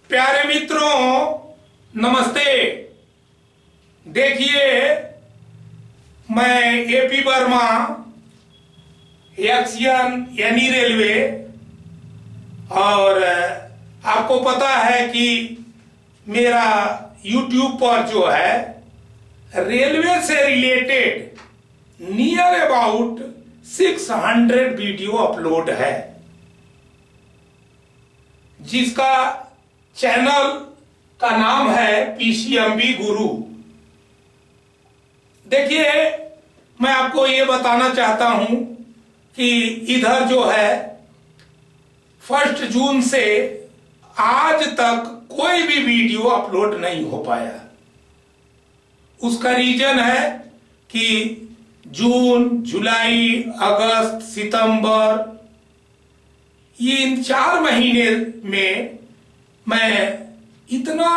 प्यारे मित्रों, नमस्ते। देखिए, मैं एपी वर्मा, एक्सियन यानी रेलवे, और आपको पता है कि मेरा यूट्यूब पर जो है रेलवे से related near about 600 video upload है, जिसका चैनल का नाम है पीसीएमबी गुरु। देखिए, मैं आपको ये बताना चाहता हूं कि इधर जो है 1 जून से आज तक कोई भी वीडियो अपलोड नहीं हो पाया। उसका रीजन है कि जून, जुलाई, अगस्त, सितंबर, ये इन 4 महीने में मैं इतना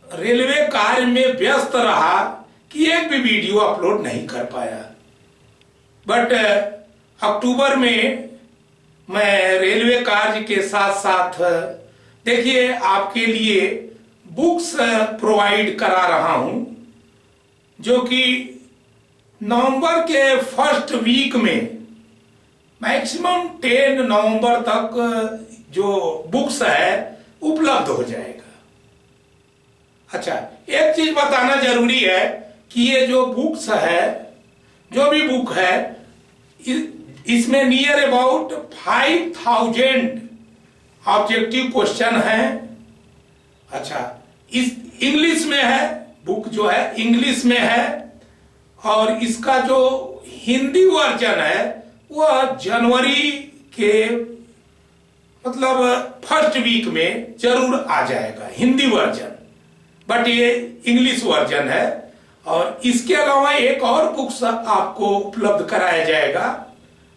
रेलवे कार्य में व्यस्त रहा कि एक भी वीडियो अपलोड नहीं कर पाया। बट अक्टूबर में मैं रेलवे कार्य के साथ साथ देखिए आपके लिए बुक्स प्रोवाइड करा रहा हूं, जो कि नवंबर के फर्स्ट वीक में मैक्सिमम 10 नवंबर तक जो बुक्स है उपलब्ध हो जाएगा। अच्छा, एक चीज बताना जरूरी है कि ये जो बुक्स है, जो भी बुक है, इसमें नियर अबाउट 5000 ऑब्जेक्टिव क्वेश्चन है। अच्छा, इस इंग्लिश में है, बुक जो है इंग्लिश में है, और इसका जो हिंदी वर्जन है वह जनवरी के मतलब फर्स्ट वीक में जरूर आ जाएगा, हिंदी वर्जन। बट ये इंग्लिश वर्जन है। और इसके अलावा एक और बुक्स आपको उपलब्ध कराया जाएगा।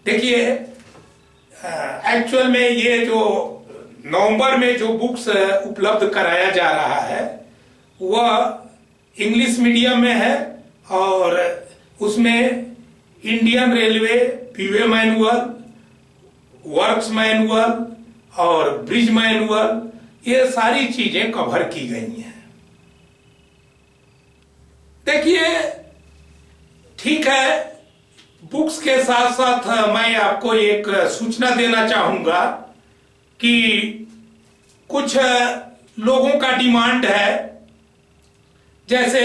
देखिए, एक्चुअल में ये जो नवंबर में जो बुक्स उपलब्ध कराया जा रहा है वह इंग्लिश मीडियम में है, और उसमें Indian railway P way manual, works manual और ब्रिज मैनुअल, ये सारी चीजें कवर की गई हैं। देखिए, ठीक है, बुक्स के साथ साथ मैं आपको एक सूचना देना चाहूंगा कि कुछ लोगों का डिमांड है, जैसे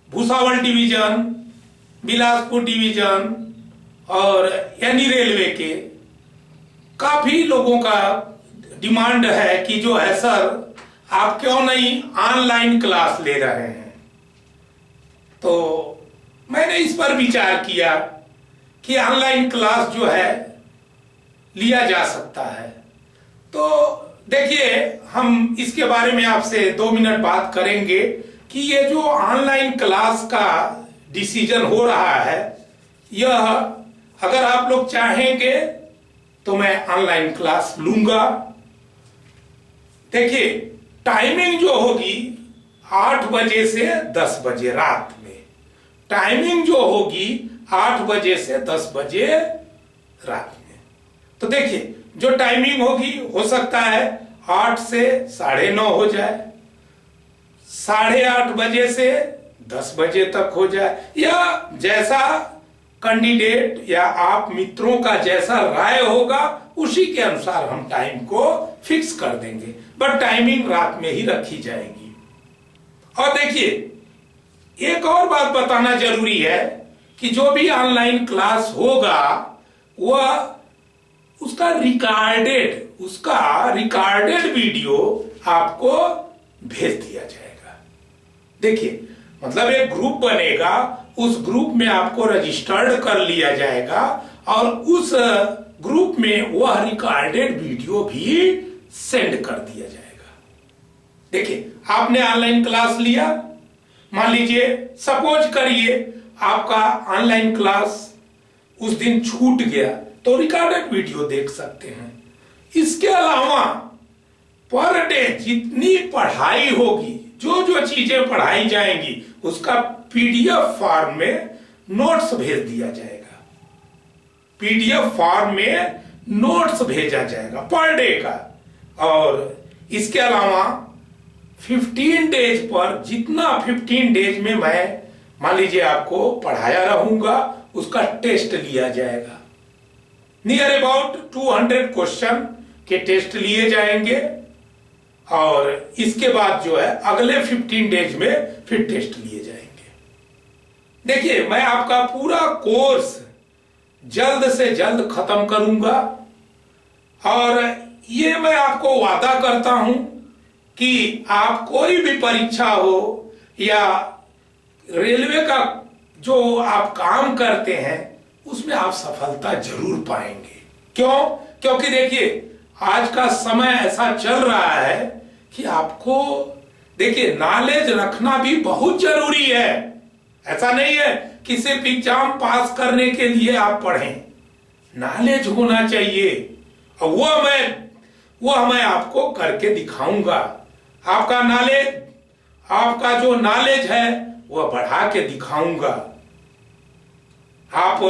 भुसावल डिवीजन, बिलासपुर डिवीजन और यानी रेलवे के काफी लोगों का डिमांड है कि जो है सर आप क्यों नहीं ऑनलाइन क्लास ले रहे हैं। तो मैंने इस पर विचार किया कि ऑनलाइन क्लास जो है लिया जा सकता है। तो देखिए, हम इसके बारे में आपसे 2 मिनट बात करेंगे कि ये जो ऑनलाइन क्लास का डिसीजन हो रहा है, यह अगर आप लोग चाहेंगे तो मैं ऑनलाइन क्लास लूंगा। देखिए, टाइमिंग जो होगी 8 बजे से 10 बजे रात में, टाइमिंग जो होगी 8 बजे से 10 बजे रात में। तो देखिए, जो टाइमिंग होगी हो सकता है 8 से 9:30 हो जाए, 8:30 बजे से 10 बजे तक हो जाए, या जैसा कैंडिडेट या आप मित्रों का जैसा राय होगा उसी के अनुसार हम टाइम को फिक्स कर देंगे। बट टाइमिंग रात में ही रखी जाएगी। और देखिए, एक और बात बताना जरूरी है कि जो भी ऑनलाइन क्लास होगा वह उसका रिकॉर्डेड वीडियो आपको भेज दिया जाएगा। देखिए, मतलब एक ग्रुप बनेगा, उस ग्रुप में आपको रजिस्टर्ड कर लिया जाएगा और उस ग्रुप में वह रिकॉर्डेड वीडियो भी सेंड कर दिया जाएगा। देखिए, आपने ऑनलाइन क्लास लिया, मान लीजिए सपोज करिए आपका ऑनलाइन क्लास उस दिन छूट गया, तो रिकॉर्डेड वीडियो देख सकते हैं। इसके अलावा पर डे जितनी पढ़ाई होगी, जो जो चीजें पढ़ाई जाएंगी, उसका पीडीएफ फॉर्म में नोट्स भेज दिया जाएगा। पीडीएफ फॉर्म में नोट्स भेजा जाएगा पर डे का। और इसके अलावा 15 डेज पर जितना 15 डेज में मैं मान लीजिए आपको पढ़ाया रहूंगा उसका टेस्ट लिया जाएगा। नियर अबाउट 200 क्वेश्चन के टेस्ट लिए जाएंगे और इसके बाद जो है अगले 15 डेज में फिर टेस्ट लिए जाएंगे। देखिए मैं आपका पूरा कोर्स जल्द से जल्द खत्म करूंगा और ये मैं आपको वादा करता हूं कि आप कोई भी परीक्षा हो या रेलवे का जो आप काम करते हैं उसमें आप सफलता जरूर पाएंगे। क्यों? क्योंकि देखिए आज का समय ऐसा चल रहा है कि आपको देखिए नॉलेज रखना भी बहुत जरूरी है। ऐसा नहीं है कि सिर्फ एग्जाम पास करने के लिए आप पढ़ें, नॉलेज होना चाहिए और वो मैं आपको करके दिखाऊंगा। आपका जो नॉलेज है वह बढ़ा के दिखाऊंगा। आप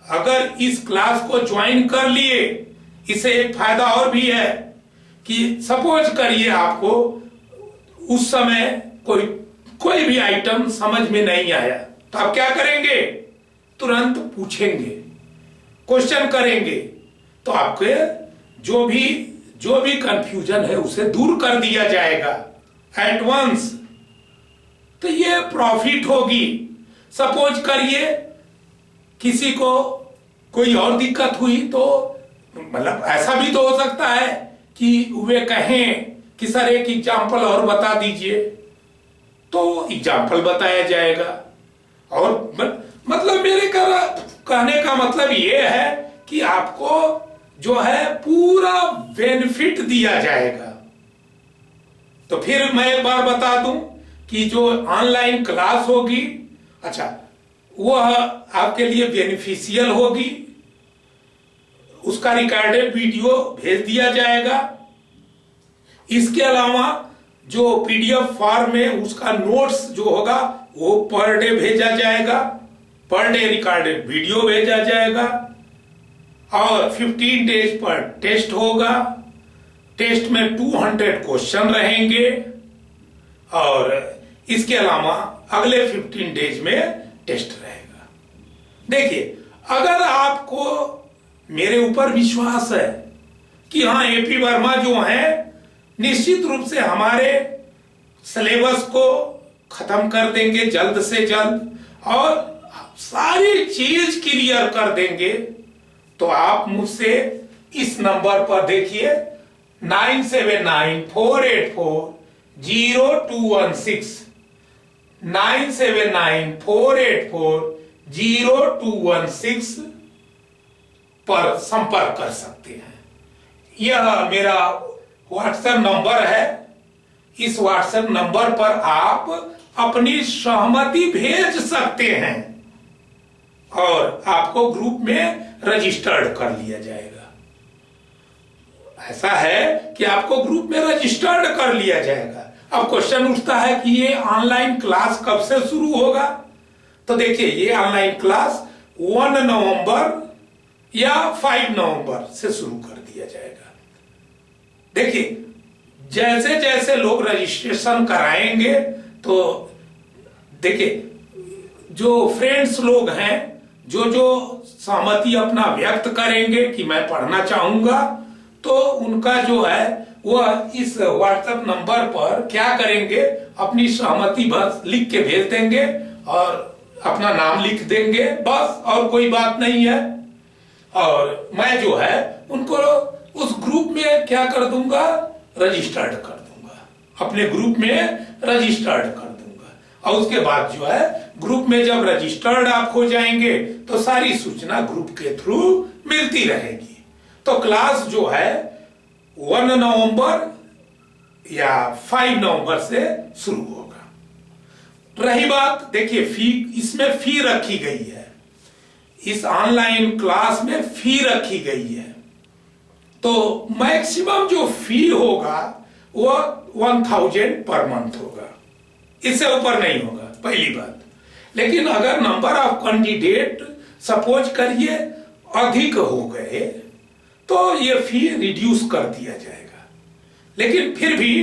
अगर इस क्लास को ज्वाइन कर लिए, इसे एक फायदा और भी है कि सपोज करिए आपको उस समय कोई भी आइटम समझ में नहीं आया तो आप क्या करेंगे? तुरंत पूछेंगे, क्वेश्चन करेंगे तो आपके जो भी कंफ्यूजन है उसे दूर कर दिया जाएगा एट वंस। तो ये प्रॉफिट होगी। सपोज करिए किसी को कोई और दिक्कत हुई तो मतलब ऐसा भी तो हो सकता है कि वे कहें कि सर एक एग्जाम्पल और बता दीजिए, तो एग्जाम्पल बताया जाएगा। और मतलब मेरे कहने का मतलब ये है कि आपको जो है पूरा बेनिफिट दिया जाएगा। तो फिर मैं एक बार बता दूं कि जो ऑनलाइन क्लास होगी, अच्छा वह आपके लिए बेनिफिशियल होगी। उसका रिकॉर्डेड वीडियो भेज दिया जाएगा। इसके अलावा जो पीडीएफ फॉर्म में उसका नोट्स जो होगा वो पर डे भेजा जाएगा, पर डे रिकॉर्डेड वीडियो भेजा जाएगा और 15 डेज पर टेस्ट होगा। टेस्ट में 200 क्वेश्चन रहेंगे और इसके अलावा अगले 15 डेज में टेस्ट रहेगा। देखिए अगर आपको मेरे ऊपर विश्वास है कि हाँ एपी वर्मा जो है निश्चित रूप से हमारे सिलेबस को खत्म कर देंगे जल्द से जल्द और सारी चीज क्लियर कर देंगे, तो आप मुझसे इस नंबर पर देखिए 9794840216 9794840216 पर संपर्क कर सकते हैं। यह मेरा व्हाट्सएप नंबर है। इस व्हाट्सएप नंबर पर आप अपनी सहमति भेज सकते हैं और आपको ग्रुप में रजिस्टर्ड कर लिया जाएगा। ऐसा है कि आपको ग्रुप में रजिस्टर्ड कर लिया जाएगा। अब क्वेश्चन उठता है कि ये ऑनलाइन क्लास कब से शुरू होगा? तो देखिए ये ऑनलाइन क्लास 1 नवंबर या 5 नवंबर से शुरू कर दिया जाएगा। देखिए जैसे जैसे लोग रजिस्ट्रेशन कराएंगे तो देखिए जो फ्रेंड्स लोग हैं जो सहमति अपना व्यक्त करेंगे कि मैं पढ़ना चाहूंगा, तो उनका जो है वह इस व्हाट्सएप नंबर पर क्या करेंगे, अपनी सहमति बस लिख के भेज देंगे और अपना नाम लिख देंगे, बस और कोई बात नहीं है। और मैं जो है उनको उस ग्रुप में क्या कर दूंगा, रजिस्टर्ड कर दूंगा, अपने ग्रुप में रजिस्टर्ड कर दूंगा। और उसके बाद जो है ग्रुप में जब रजिस्टर्ड आप हो जाएंगे तो सारी सूचना ग्रुप के थ्रू मिलती रहेगी। तो क्लास जो है 1 नवंबर या 5 नवंबर से शुरू होगा। रही बात देखिए इसमें फी रखी गई है, इस ऑनलाइन क्लास में फी रखी गई है। तो मैक्सिमम जो फी होगा वो 1000 पर मंथ होगा, इससे ऊपर नहीं होगा, पहली बात। लेकिन अगर नंबर ऑफ कैंडिडेट सपोज करिए अधिक हो गए तो ये फी रिड्यूस कर दिया जाएगा। लेकिन फिर भी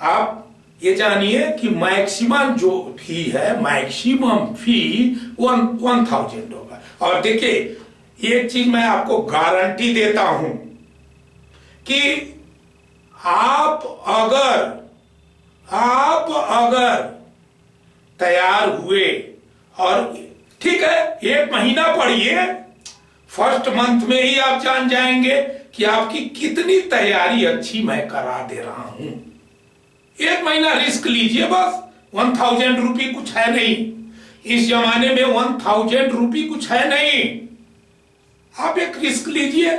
आप ये जानिए कि मैक्सिमम जो फी है, मैक्सिमम फी 1000 होगा। और देखिए एक चीज मैं आपको गारंटी देता हूं कि आप अगर तैयार हुए और ठीक है, 1 महीना पढ़िए, फर्स्ट मंथ में ही आप जान जाएंगे कि आपकी कितनी तैयारी अच्छी मैं करा दे रहा हूं। 1 महीना रिस्क लीजिए बस। 1000 रुपये कुछ है नहीं इस जमाने में, 1000 रुपये कुछ है नहीं। आप एक रिस्क लीजिए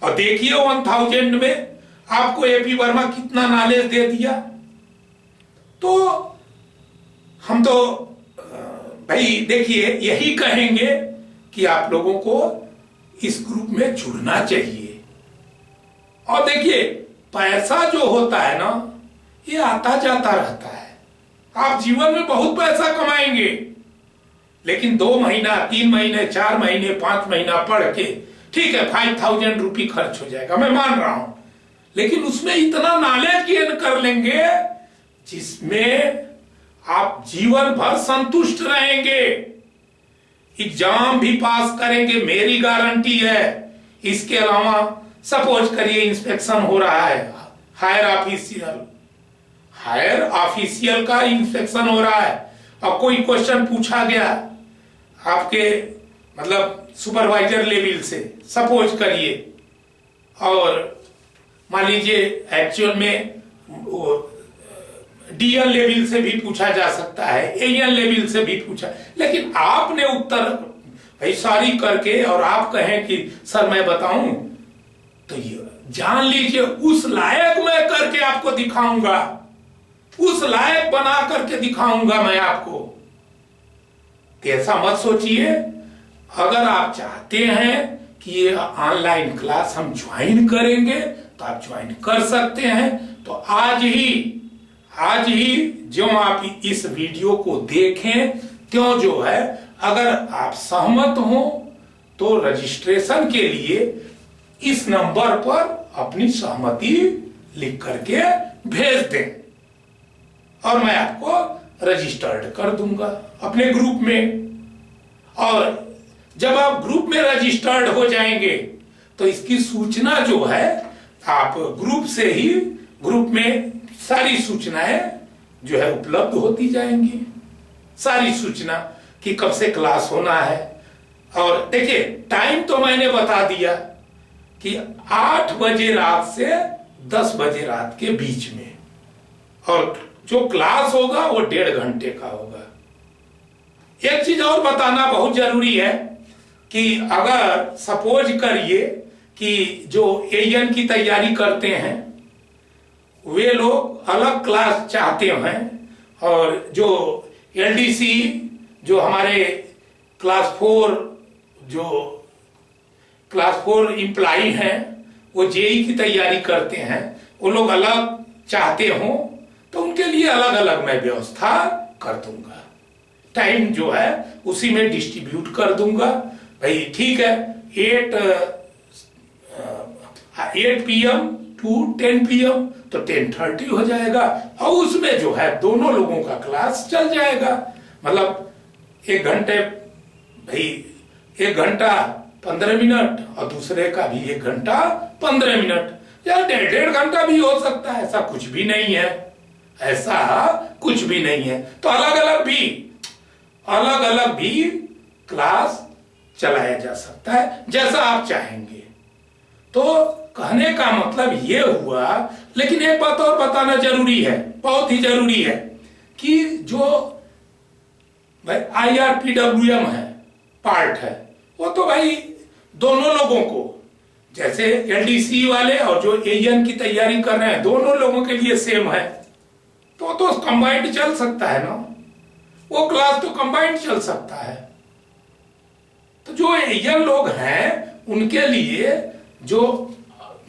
और देखिए 1000 में आपको एपी वर्मा कितना नॉलेज दे दिया। तो हम तो भाई देखिए यही कहेंगे कि आप लोगों को इस ग्रुप में जुड़ना चाहिए। और देखिए पैसा जो होता है ना, ये आता जाता रहता है। आप जीवन में बहुत पैसा कमाएंगे, लेकिन 2 महीना 3 महीने 4 महीने 5 महीना पढ़ के ठीक है 5000 रुपये खर्च हो जाएगा, मैं मान रहा हूं, लेकिन उसमें इतना नॉलेज गेन कर लेंगे जिसमें आप जीवन भर संतुष्ट रहेंगे। एग्जाम भी पास करेंगे, मेरी गारंटी है। इसके अलावा सपोज करिए इंस्पेक्शन हो रहा है, हायर ऑफिशियल का इंस्पेक्शन हो रहा है और कोई क्वेश्चन पूछा गया आपके मतलब सुपरवाइजर लेवल से, सपोज करिए, और मान लीजिए एक्चुअल में डीएल लेवल से भी पूछा जा सकता है, एएन लेवल से भी पूछा, लेकिन आपने उत्तर भाई सारी करके और आप कहें कि सर मैं बताऊं, तो ये जान लीजिए उस लायक मैं करके आपको दिखाऊंगा, उस लायक बना करके दिखाऊंगा मैं आपको। ऐसा मत सोचिए। अगर आप चाहते हैं कि ये ऑनलाइन क्लास हम ज्वाइन करेंगे तो आप ज्वाइन कर सकते हैं। तो आज ही जो आप इस वीडियो को देखें त्यों जो है, अगर आप सहमत हो तो रजिस्ट्रेशन के लिए इस नंबर पर अपनी सहमति लिख करके भेज दें और मैं आपको रजिस्टर्ड कर दूंगा अपने ग्रुप में। और जब आप ग्रुप में रजिस्टर्ड हो जाएंगे तो इसकी सूचना जो है आप ग्रुप में सारी सूचनाएं जो है उपलब्ध होती जाएंगी, सारी सूचना कि कब से क्लास होना है। और देखिए टाइम तो मैंने बता दिया कि 8 बजे रात से 10 बजे रात के बीच में, और जो क्लास होगा वो 1.5 घंटे का होगा। एक चीज और बताना बहुत जरूरी है कि अगर सपोज करिए कि जो एएन की तैयारी करते हैं वे लोग अलग क्लास चाहते हैं, और जो एलडीसी जो हमारे क्लास 4 एम्प्लॉई हैं वो जेई की तैयारी करते हैं, वो लोग अलग चाहते हो तो उनके लिए अलग अलग मैं व्यवस्था कर दूंगा। टाइम जो है उसी में डिस्ट्रीब्यूट कर दूंगा। भाई ठीक है 8 PM to 10 PM तो 10:30 हो जाएगा, और उसमें जो है दोनों लोगों का क्लास चल जाएगा। मतलब 1 घंटे भाई 1 घंटा 15 मिनट और दूसरे का भी 1 घंटा 15 मिनट, या 1.5 घंटा भी हो सकता है। ऐसा कुछ भी नहीं है, ऐसा कुछ भी नहीं है। तो अलग अलग भी क्लास चलाया जा सकता है जैसा आप चाहेंगे। तो कहने का मतलब ये हुआ, लेकिन एक बात और बताना जरूरी है, बहुत ही जरूरी है, कि जो भाई IRPWM है पार्ट है वो तो भाई दोनों लोगों को, जैसे एलडीसी वाले और जो एएन की तैयारी कर रहे हैं दोनों लोगों के लिए सेम है, तो कंबाइंड चल सकता है ना, वो क्लास तो कंबाइंड चल सकता है। तो जो एएन लोग हैं उनके लिए जो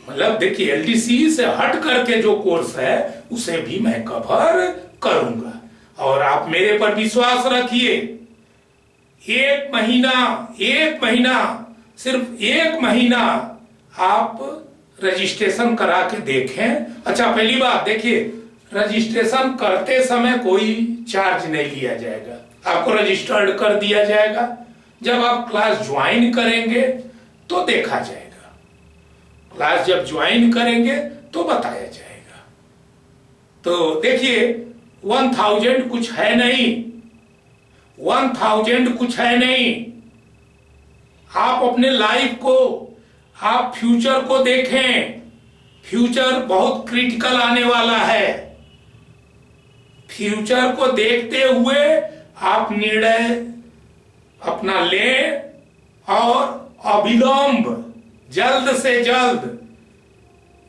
मतलब देखिए एलडीसी से हट करके जो कोर्स है उसे भी मैं कवर करूंगा। और आप मेरे पर विश्वास रखिए, 1 महीना सिर्फ 1 महीना आप रजिस्ट्रेशन करा के देखें। अच्छा, पहली बात देखिए, रजिस्ट्रेशन करते समय कोई चार्ज नहीं लिया जाएगा, आपको रजिस्टर्ड कर दिया जाएगा। जब आप क्लास ज्वाइन करेंगे तो देखा जाएगा, क्लास जब ज्वाइन करेंगे तो बताया जाएगा। तो देखिए 1000 कुछ है नहीं, 1000 कुछ है नहीं। आप अपने लाइफ को, आप फ्यूचर को देखें, फ्यूचर बहुत क्रिटिकल आने वाला है। फ्यूचर को देखते हुए आप निर्णय अपना लें और अविलंब जल्द से जल्द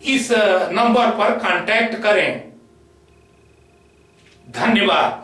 इस नंबर पर कांटेक्ट करें। धन्यवाद।